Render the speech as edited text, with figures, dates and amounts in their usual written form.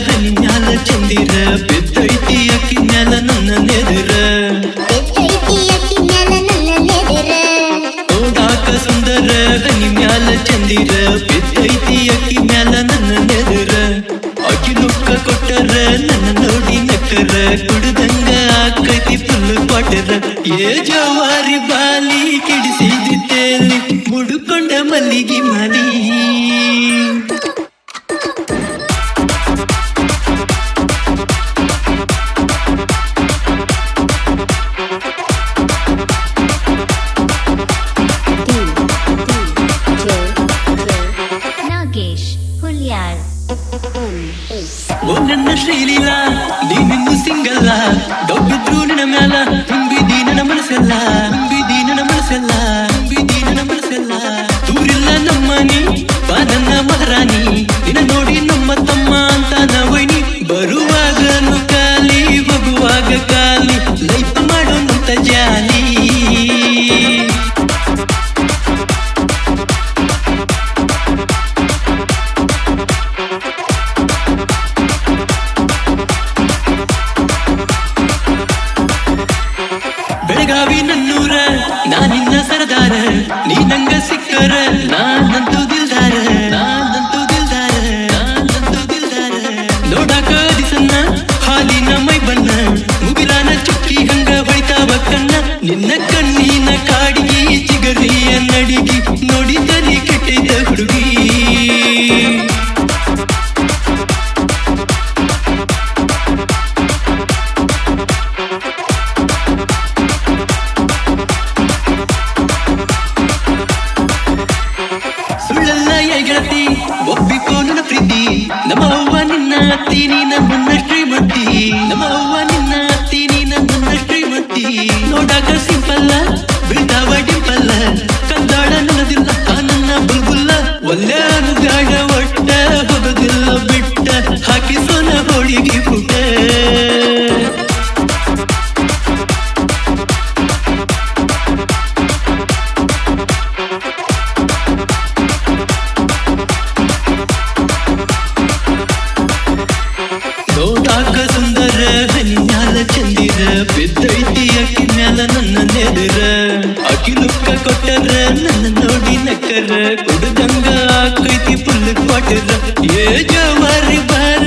ಹನಿ ಮ್ಯಾಲ ಚಂದಿರ ಬಿದ್ದೈತಿ ಅಕ್ಕಿ ಮ್ಯಾಲ ನನ್ನ ನೆದರ ನೋಡಾಕ ಸುಂದರ ಹನಿ ಮ್ಯಾಲ ಚಂದಿರ ಬಿದ್ದೈತಿ ಅಕ್ಕಿ ಮ್ಯಾಲ ನನ್ನ ನೆದರ ಅಕ್ಕಿ ನುಕ್ಕ ಕೊಟ್ಟರ ನನ್ನ ನೋಡಿ ನಕ್ಕರ ಕುಡ್ದಂಗ ಆಕೈತಿ ಫುಲ್ ಕ್ವಾಟರ ಏ ಜವಾರಿ ಬಾಲಿ ಕಿಡಿಸಿದಿತ್ತೇಲಿ ಮುಡುಕೊಂಡ ಮಲ್ಲಿಗೆ ಮಾಲಿ ಓ ನನ್ನ ಶ್ರೀಲೀಲಾ ನೀನಿನ್ನು ಸಿಂಗಲ್ಲ ಡೊಬ್ಬಿದ್ರು ನಿನ್ನ ಮ್ಯಾಲ ತುಂಬಿದಿ ನನ್ನ ಮನಸ್ಸೆಲ್ಲ ತುಂಬಿದಿ ನನ್ನ ಮನಸ್ಸೆಲ್ಲ ತುಂಬಿದಿ ನನ್ನ ಮನಸ್ಸೆಲ್ಲ ದೂರಿಲ್ಲ ನಮ್ಮನಿ ಬಾ ನನ್ನ ಮಹಾರಾಣಿ ನಿನ್ನ ನೋಡಿ ನಮ್ಮ ತಮ್ಮ ಅಂತ ನವೈನಿ ಬರುವಾಗ ಖಾಲಿ ಹೋಗುವಾಗ ಖಾಲಿ ಲೈಫ್ ಮಾಡೋಂತ ಜಾಲಿ ಬೆಳಗಾವಿ ನನ್ನೂರ ನಾನಿನ್ನ ಸರದಾರ ನೀ ನಂಗ ಸಿಕ್ಕರ ನಾನಂತೂ ದಿಲ್ದಾರ ನಾನಂತೂ ದಿಲ್ದಾರ ನಾನಂತೂ ದಿಲ್ದಾರ ನೋಡಾಕ ದಿಸನ್ನ ಹಾಲಿನ ಮೈ ಬಣ್ಣ ಮುಗಿಲಾನ ಚುಕ್ಕಿ ಹಂಗ ಹೊಳಿತಾವ ಕಣ್ಣ ನಿನ್ನ ಕಣ್ಣಿನ ಕಾಡಿಗೆ ಚಿಗರಿಯ ನಡಿಗಿ ನೋಡಿದಲ್ಲಿ ಕೆಟ್ಟಿದ್ದ ಹುಡುಗಿ ಗೆಳತಿ ಒಬ್ಬಿಕೋ ನನ್ನ ಪ್ರೀತಿ ನಮ್ಮ ಅವ್ವ ನಿನ್ನ ಅತ್ತಿ ನೀನ ನನ್ನ ಶ್ರೀಮತಿ ನಮ್ಮ ಅವ್ವ ನಿನ್ನ ಅತ್ತಿ ನೀನ ನನ್ನ ಶ್ರೀಮತಿ ನೋಡಾಕ ಸಿಂಪಲ್ಲ ಬೀಳ್ತಾವ ಡಿಂಪಲ್ಲ ಕಂದಾಳ ನನ್ನದಿಲ್ಲ ನನ್ನ ಬುಲ್ಬುಲ್ಲ ಒಲ್ಲೆ ಗಾಡ ಒಟ್ಟ ಹೋಗೋದಿಲ್ಲ ಬಿಟ್ಟ ಹಾಕಿ ಸೋನ ಹೋಳಿಗೆ ಪುಟ್ಟ ನೋಡಾಕ ಸುಂದರ ಹನಿ ಮ್ಯಾಲ ಚಂದಿರ ಬಿದ್ದೈತಿ ಅಕ್ಕಿ ಮ್ಯಾಲ ನನ್ನ ನೆದರ ಅಕ್ಕಿ ನುಕ್ಕ ಕೊಟ್ಟರ ನನ್ನ ನೋಡಿ ನಕ್ಕರ ಕುಡ್ದಂಗ ಆಕೈತಿ ಫುಲ್ ಕ್ವಾಟರ ಏ ಜವಾರಿ ಬಾರ